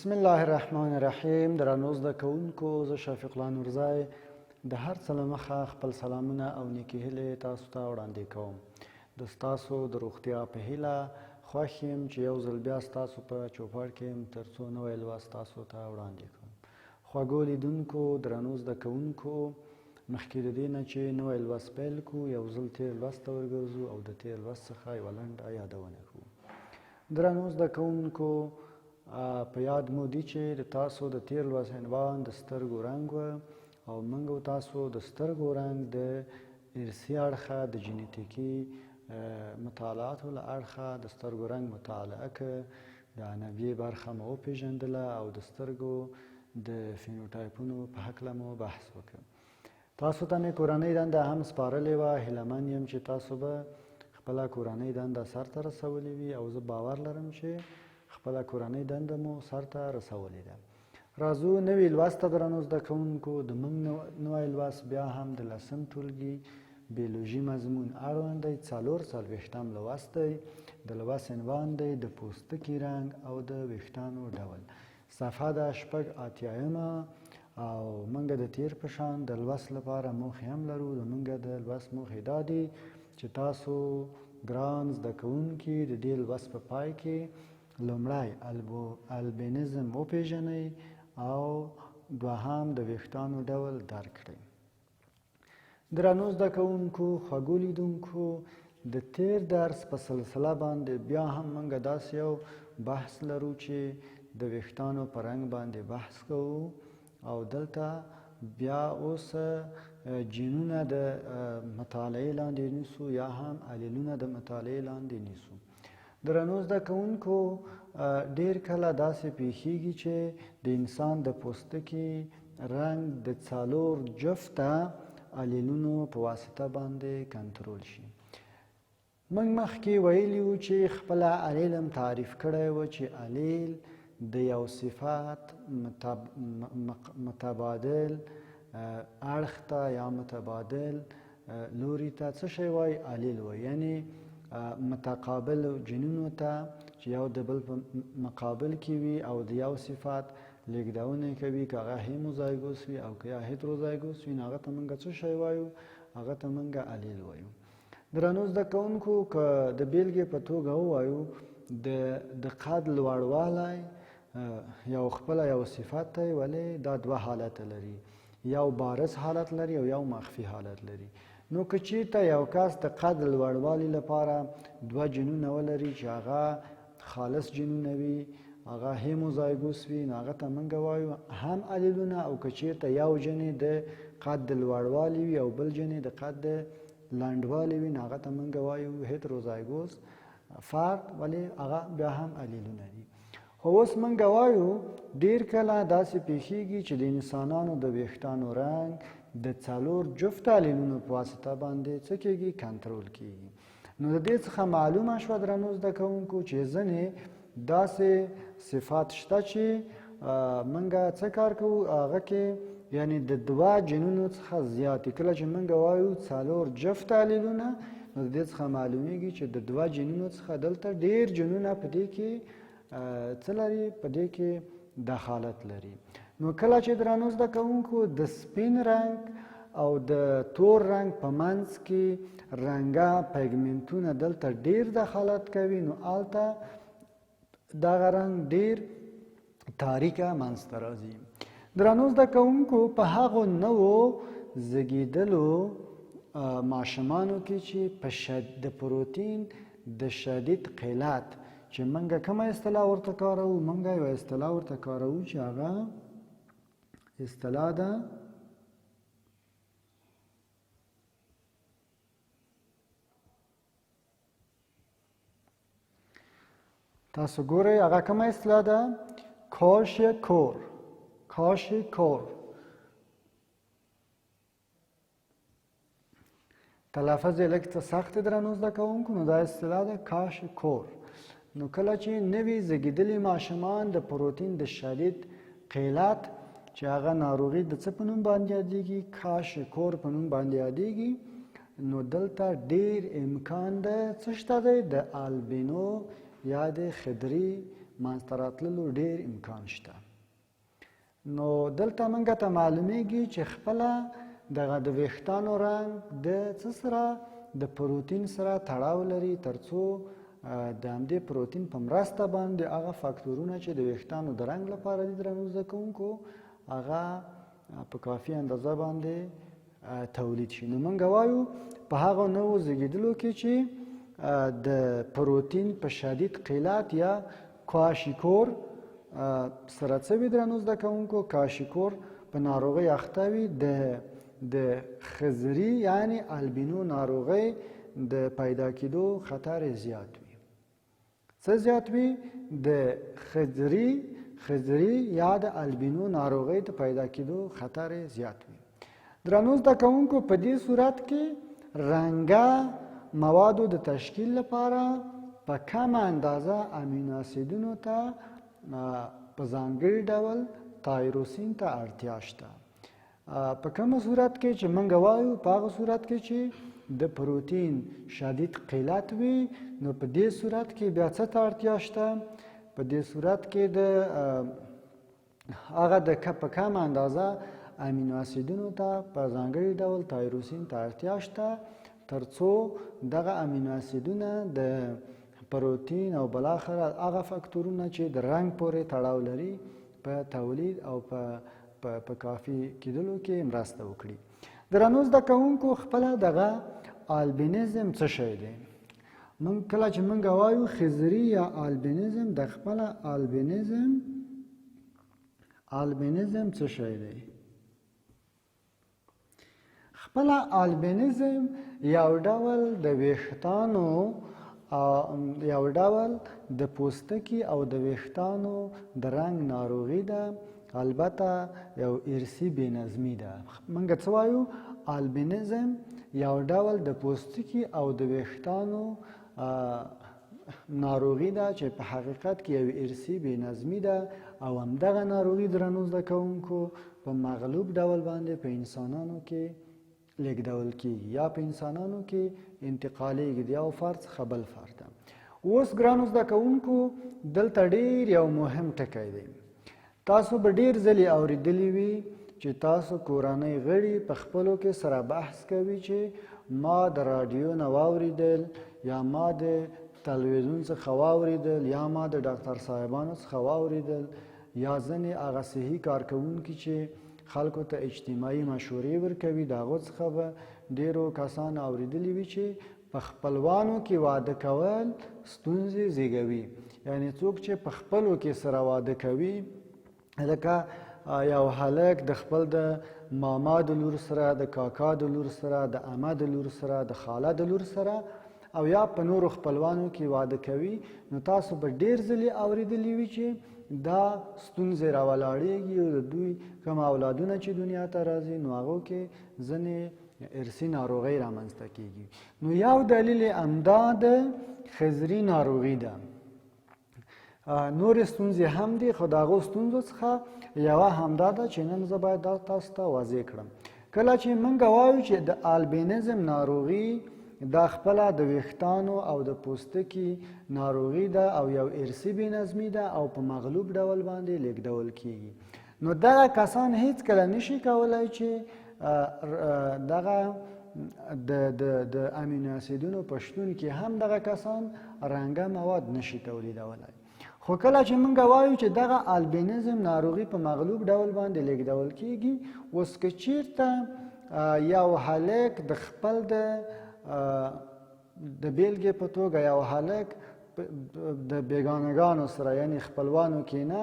بسم الله الرحمن الرحیم. درنو زده کوونکو، زه شفیق الله نورزی د هر څه له مخه خپل سلامونه او نیکې هیلې تاسو ته وړاندې کوم. د ستاسو د روغتیا په هیله خوښ یم چې یو ځل بیا ستاسو په چوپړ کې یم تر څو نوی لوست تاسو ته وړاندې کړم. خوږو لیدونکو، درنو زده کوونکو، مخکې د دې نه چې نوی لوست پیل کړو یو ځل تېر لوست ته ورګرځو او د تېر لوست څخه یوه لنډه یادونه کوو. درنو زده کوونکو، په یاد مو دي چې د تاسو د تېر لوست عنوان د سترګو رنګ و او موږ او تاسو د سترګو رنګ د ارثي اړخه د جینیتیکي مطالعاتو له اړخه د سترګو رنګ مطالعه که د عنعنوي برخه مو وپېژندله او د سترګو د فینوټایپونو په هکله مو بحث وکړ. تاسو ته مې کورنۍ دنده هم سپارلې وه. هیله من یم چې تاسو به خپله کورنۍ دنده سرته رسولې وي او زه باور لرم چې خپله کورنۍ دنده مو سرته رسولې ده. راځو نوي لوست ته درنو زده کوونکو. د موږ نوی لوست بیا هم د 10م ټولګي بیولوژي مضمون اړوند دی. 44 لوست دی. د لوست عنوان دی د پوستکی رنګ او د ویښتانو ډول. صفحه د 88 او موږ د تیر په شان د لوست لپاره موخې هم لرو. د موږ د لوست موخې دا دي چې تاسو ګران زده کوونکي د دې لوست په پای کې لومړی البینزم وپېژنئ او دوهم د ویښتانو ډول درک کړئ. درنو زده کوونکو، خوږو لیدونکو، د تیر درس په سلسله باندې بیا هم موږ داسې یو بحث لرو چې د ویښتانو په رنګ باندې بحث کوو او دلته بیا اوس جینونه د مطالعې لاندې نیسو یا هم الیلونه د مطالعې لاندې نیسو. درنو زده کوونکو، ډیر کله داسې پیښیږي چې د انسان د پوستکي رنګ د 4 جفته الیلونو په واسطه باندې کنټرول شي. موږ مخکې ویلي وو چې خپله الیل هم تعریف کړی و چې الیل د یو صفت متبادل اړخ ته یا متبادل لوري ته څه شی وایي؟ الیل وایي. یعنی متقابل جنونو ته چې یو د بل په مقابل کې وي او د یو صفت لیږدونه کوي، که هغه هیموزایګوس وي او که یا هیتروزایګوس وي، نو هغه ته موږ څه شی وایو؟ هغه ته موږ الیل وایو. درنو زده کوونکو، که د بیلګې په توګه ووایو د قد لوړوالی یو خپله یو صفت دی، ولې دا 2 حالته لري، یو بارز حالت لري او یو مخفي حالت لري. نو که چېرته یو کس د قد لوړوالي لپاره 2 جنونه ولري چې هغه خالص جنونه وي، هغه هیموزایګوس وي، نو هغه ته موږ وایو هم الیلونه. او که چېرته یو جنې د قد د لوړوالي وي او بل جنې د قد د لنډوالي وي، نو هغه ته موږ وایو هیتروزایګوس فرد، ولې هغه بیا هم الیلونه دي. خو اوس موږ وایو ډېر کله داسې پیښیږي چې د انسانانو د ویښتانو رنګ د 4 جفت الیلونو په واسطه باندې څه کېږي؟ کنټرول کېږي. نو د دې څخه معلومه شوه درنو زده کوونکو چې ځینې داسې صفات شته چې موږ څه کار کوو هغه کې، یعنی د 2 جنونو څخه زیاتې. کله چې موږ وایو 4 جفت الیلونه، نو د دې څخه معلومیږي چې د 2 جنونو څخه دلته ډېر جنونه په دې کې څه لري؟ په دې کې دخالت لري. نو کله چې درنو زده کوونکو د سپین رنګ او د تور رنګ په منځ کې رنګه پیګمنټونه دلته ډیر دخالت کوي، نو هلته دغه رنګ ډیر تاریکه منځته راځي. درنو زده کوونکو، په هغو نوو زیږېدلو ماشومانو کې چې د پروتین د شدید قلت چې موږ کومه اصطلاح ورته کاروو؟ موږ یوه اصطلاح ورته کاروو چې هغه اصطلاح ده تاسو ګورئ هغه کومه اصطلاح ده؟ کاشکور. کاشکور تلفظ یې لږ څه سخت دی درنو زده کوونکو، نو دا اصطلاح ده کاشکور. نو کله چې نوي زیږېدلي ماشومان د پروتین د شدید قلت چې هغه ناروغي د څه په نوم باندې یادېږي؟ کاشکور په نوم باندې یادېږي. نو دلته ډیر امکان ده څه شته دی؟ د البینو یا د خضري منځته راتللو ډېر امکان شته. نو دلته موږ ته معلومیږي چې خپله دغه د ویښتانو رنګ د څه سره د پروتین سره تړاو لري، تر څو د همدې پروتین په مرسته باندې هغه فاکتورونه چې د ویښتانو د رنګ لپاره دي درنو زده کوونکو هغه په کافي اندازه باندې تولید شي. نو موږ وایو په هغه نوو زیږېدلو کې چې د پروتین په شدید قلت یا کواشیکور سره څه وي درنو زده کوونکو، کواشیکور په ناروغۍ اخته وي، د خضري یعنی البینو ناروغۍ د پیدا کېدو خطر زیات وي. څه زیات وي؟ د خضري یا د البینو ناروغۍ د پیدا کېدو خطر زیات وي. درنو زده کوونکو په دې صورت کې رنګه موادو د تشکیل لپاره په کمه اندازه امینو اسیدونو ته په ځانګړي ډول تایروسین ته اړتیا شته. په کومه صورت کې چې موږ وایو په هغه صورت کې چې د پروتین شدید قلت وي، نو په دې صورت کې بیا څه ته اړتیا شته؟ په دې صورت کې د هغه د په کمه اندازه امینو اسیدونو ته په ځانګړي ډول تایروسین ته اړتیا شته، تر څو دغه امینو اسیدونه د پروتین او بالاخره هغه فاکتورونه چې د رنګ پورې تړاو لري په تولید او په کافي کېدلو کې مرسته وکړي. درنو زده کوونکو خپله دغه البینیزم څه شی دی؟ موږ کله چې موږ وایو خضري یا البینیزم، د خپله البینیزم څه شی دی؟ خپله البینیزم یو ډول د ویښتانو یو ډول د پوستکی او د ویښتانو د رنګ ناروغي ده، البته یو ارثي بېنظمي ده. موږ څه وایو؟ البینیزم یو ډول د پوستکی او د ویښتانو ناروغي ده چې په حقیقت کې یو ارثي بېنظمي ده، او همدغه ناروغي درنو زده کوونکو په مغلوب ډول باندې په انسانانو کې لیږدول کېږي یا په انسانانو کې انتقالیږي د یو فرد څخه بل فرد ته. اوس ګرانو زده کوونکو دلته ډېر یو مهم ټکی دی. تاسو به ډېر ځلې اورېدلي وي چې تاسو کورنۍ غړي په خپلو کې سره بحث کوي چې ما د راډیو نه واورېدل، یا ما د تلویزیون څخه واورېدل، یا ما د ډاکټر صاحبانو څخه واورېدل، یا ځینې هغه صحي کارکوونکي چې خلکو ته اجتماعي مشورې ورکوي د هغو څخه به ډېرو کسانو اورېدلي وي چې په خپلوانو کې واده کول ستونزې زیږوي. یعنې څوک چې په خپلو کې سره واده کوي، لکه یو هلک د خپل د ماما د لور سره، د کاکا د لور سره، د عمه د لور سره، د خاله د لور سره، او یا په نورو خپلوانو کې واده کوي، نو تاسو به ډېر ځلې اورېدلي وي چې دا ستونزې راولاړېږي او د دوی کوم اولادونه چې دنیا ته راځي نو هغو کې ځینې ارثي ناروغۍ رامنځته کېږي. نو یو دلیل یې همدا د خضري ناروغي ده. نورې ستونزې هم دي، خو د هغو ستونزو څخه یوه همدا ده چې نن زه باید دا تاسو ته واضح کړم. کله چې موږ وایو چې د البینیزم ناروغي دا خپله د ویښتانو او د پوستکي ناروغي ده او یو ارثي بېنظمي ده او په مغلوب ډول باندې لیږدول کېږي، نو دغه کسان هیڅکله نشي کولی چې دغه د امینو اسیدونو په شتون کې هم دغه کسان رنګه مواد نشي تولیدولی. خو کله چې موږ وایو چې دغه البینیزم ناروغي په مغلوب ډول باندې لیږدول کېږي، اوس که چیرته یو هلک د خپل د بیلګې په توګه یو هلک د بیګانګانو سره یعنی خپلوانو کې نه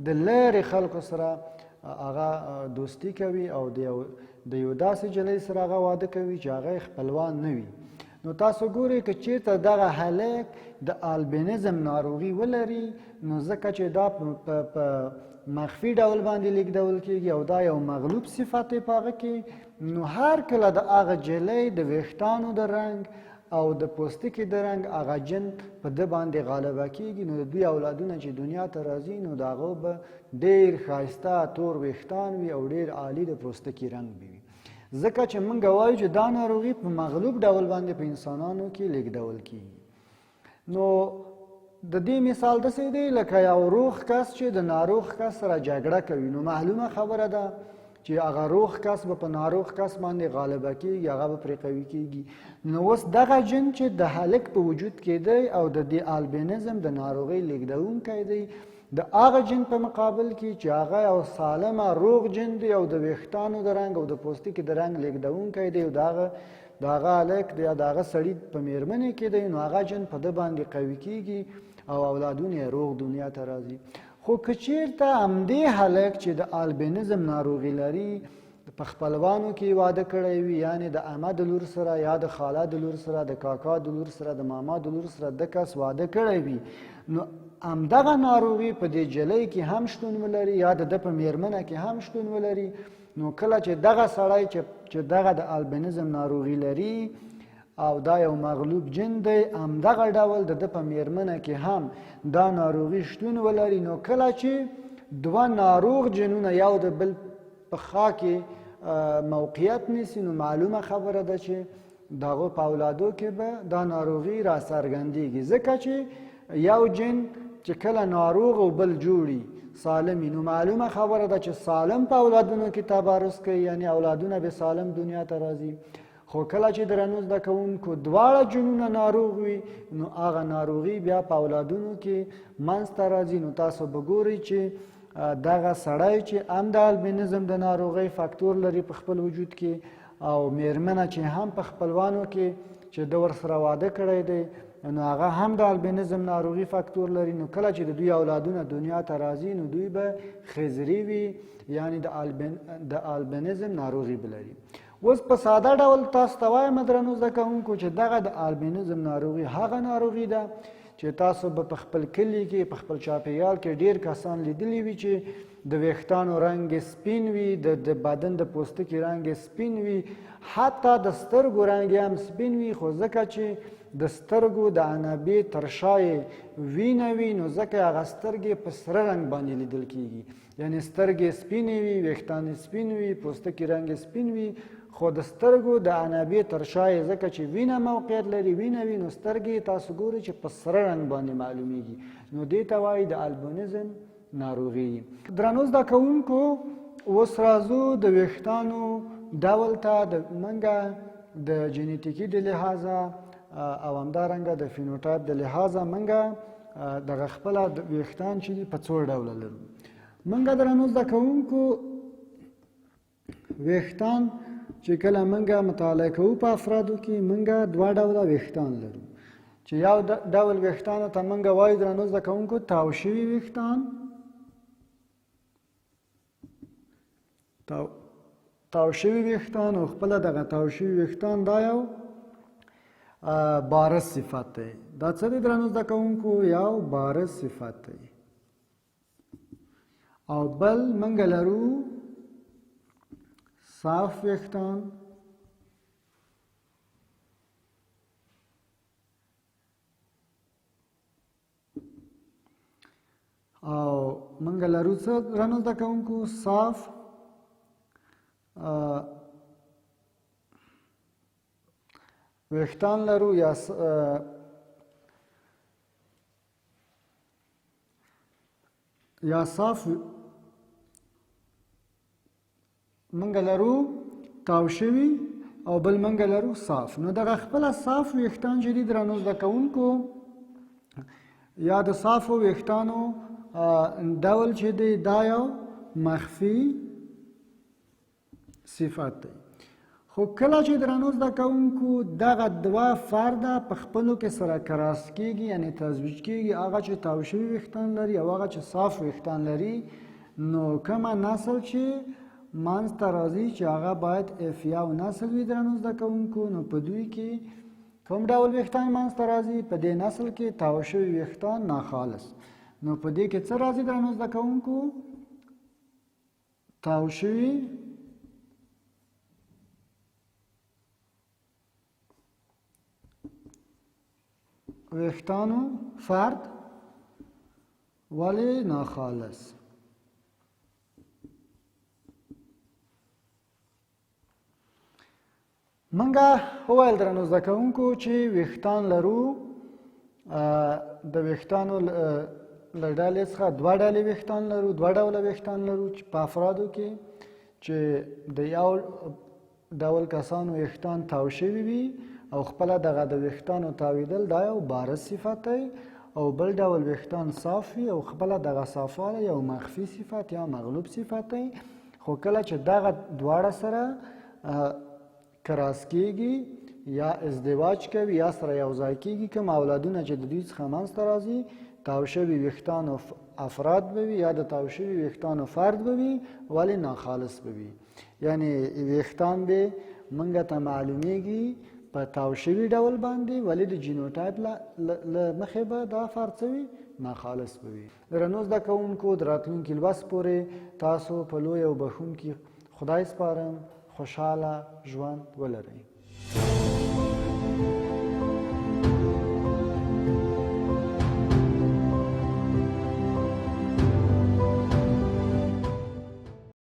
د لرې خلکو سره هغه دوستی کوي او د یو داسې جلۍ سره هغه واده کوي چې هغه خپلوان نه وي، نو تاسو ګورئ که چیرته دغه هلک د البینیزم ناروغي ولري، نو ځکه چې دا په مخفي ډول باندې لیږدول کېږي او دا یو مغلوب صفت دی په هغه کې، نو هر کله د هغه جلۍ د ویښتانو د رنګ او د پوستکي د رنګ هغه جن په ده باندې غالبه کېږي، نو د دوی اولادونه چې دنیا ته راځي نو د هغو به ډېر ښایسته تور ویښتان وي او ډېر عالي د پوستکي رنګ به وي. ځکه چې موږ وایو چې دا ناروغي په مغلوب ډول باندې په انسانانو کې لیږدول کېږي. نو د دې مثال داسې دی لکه یو روغ کس چې د ناروغ کس سره جګړه کوي، نو معلومه خبره ده چې هغه روغ کس به په ناروغ کس باندې غالبه کېږي، هغه به پرې قوي کېږي. نو اوس دغه جن چې د هلک په وجود کې دی او د دې البینزم د ناروغۍ لیږدونکی دی، د هغه جن په مقابل کې چې هغه یو سالمه روغ جن دی او د ویښتانو د رنګ او د پوستکي د رنګ لیږدونکی دی او د هغه هلک دی یا د هغه سړي په میرمنې کې دی، نو هغه جن په ده باندې قوي کېږي او اولادونه یې روغ دنیا ته راځي. خو که چېرته همدې هلک چې د البینزم ناروغي لري په خپلوانو کې واده کړی وي، یعنې د عمه د لور سره یا د خاله د لور سره د کاکا د لور سره د ماما د لور سره د کس واده کړی وي، نو همدغه ناروغي په دې جلۍ کې هم شتون ولري یا د ده په میرمنه کې هم شتون ولري، نو کله چې دغه سړی چې دغه د البینزم ناروغي لري او دا یو مغلوب جن دی، همدغه ډول د ده په میرمنه کې هم دا ناروغي شتون ولري، نو کله چې دوه ناروغ جنونه یو د بل په خوا کې موقعیت نیسي، نو معلومه خبره ده چې د هغو په اولادو کې به دا ناروغي راڅرګندېږي. ځکه چې یو جن چې کله ناروغ او بل جوړي سالمي، نو معلومه خبره ده چې سالم په اولادونو کې تبارز کوي، یعنی اولادونه به سالم دنیا ته راځي. خو کله چې درنو زده کوونکو دواړه جنونه ناروغ وي، نو هغه ناروغي بیا په اولادونو کې منځته راځي. نو تاسو به ګورئ چې دغه سړی چې هم د البینزم د ناروغۍ فاکتور لري په خپل وجود کې او میرمنه چې هم په خپلوانو کې چې د ورسره واده کړی دی، نو هغه هم د البینزم ناروغي فاکتور لري. نو کله چې د دوی اولادونه دنیا ته راځي، نو دوی به خضري وي، یعنی د البینزم ناروغي به لري. اوس په ساده ډول تاسو ته وایم درنو زده کوونکو چې دغه د البینزم ناروغي هغه ناروغي ده چې تاسو به په خپل کلي کې په خپل چاپیریال کې ډیر کسان لیدلی وي چې د ویښتانو رنګ سپین وي، د بدن د پوستکي رنګ سپین وي، حتی د سترګو رنګ هم سپین وي، خو ځکه چې د سترګو د عنبې تر شا یې وینه وي، نو ځکه هغه سترګې په سره رنګ باندې لیدل کېږي. یعنې سترګې سپینې وي، ویښتان سپین وي، پوستکي رنګ سپین وي، خو د سترګو د عنبې تر شا یې ځکه چې وینه موقعیت لري، وینه وي، نو سترګې تاسو ګورئ چې په سره رنګ باندې معلومیږي، نو دې ته وایي د البینزم ناروغي. درنو زده کوونکو، اوس راځو د ویښتانو ډول ته. موږ د جینیتیکي د لحاظه او همدارنګه د فینوټایپ د لحاظه موږ دغه خپله ویښتان چې دي په څو ډوله لرو. موږ درنو زده کوونکو ویښتان چې کله موږ مطالعه کوو په افرادو کې، موږ دوه ډوله ویښتان لرو. چې یو ډول ویښتانو ته موږ وایو درنو زده کوونکو تاو شوي ویښتان، تاو شوي ویښتان او خپله دغه تاو شوي ویښتان دا یو بارز صفت دی. دا څه دی درنو زده کوونکو؟ یو بارز صفت دی. او بل موږ لرو صاف ویښتان، او موږ لرو څه درنو زده کوونکو؟ صاف ویښتان لرو یا صاف موږ لرو تاو شوي او بل موږ لرو صاف. نو دغه خپله صاف ویښتان چې دي درنو زده کوونکو، یا د صافو ویښتانو ډول چې دی دا یو مخفي صفت دی. خو کله چې درنو زده کوونکو دغه دوه فرده په خپلو کې سره کراس کېږي، یعنې تزویج کېږي، هغه چې تاو شوي ویښتان لري او هغه چې صاف ویښتان لري، نو کومه نسل چې منځته راځي چې هغه باید F1 نسل وي درنو زده کوونکو، نو په دوی کې کوم ډول ویښتان منځته راځي؟ په دې نسل کې تاو شوي ویښتان ناخالص. نو په دې کې څه راځي درنو زده کوونکو؟ تاو شوي ویښتانو فرد. ولې ناخالص؟ موږ وویل درنو زده کوونکو چې ویښتان لرو د ویښتانو له ډلې څخه دوه ډلې ویښتان لرو، دوه ډوله ویښتان لرو چې په افرادو کې چې د یو ډول کسانو ویښتان تاو شوي وي او خپله دغه د ویښتانو تاویدل دا یو بارز صفت دی، او بل ډول ویښتان صاف وي او خپله دغه صافوالی یو مخفي صفت یا مغلوب صفت دی. خو کله چې دغه دواړه سره کراس کېږي یا ازدواج کوي یا سره یو ځای کېږي، کوم اولادونه چې د دوی څخه منځته راځي تاو شوي ویښتانو افراد به وي یا د تاو شوي ویښتانو فرد به وي، ولې ناخالص به وي. یعنې ویښتان به موږ ته معلومیږي په تاو شوي ډول باندې، ولې د جینوټایپ له مخې به دا فرد څه وي؟ ناخالص به وي. درنو زده کوونکو، د راتلونکي لوست پورې تاسو په لوی او بښونکي خدای سپارم. خوشحاله ژوند ولرئ.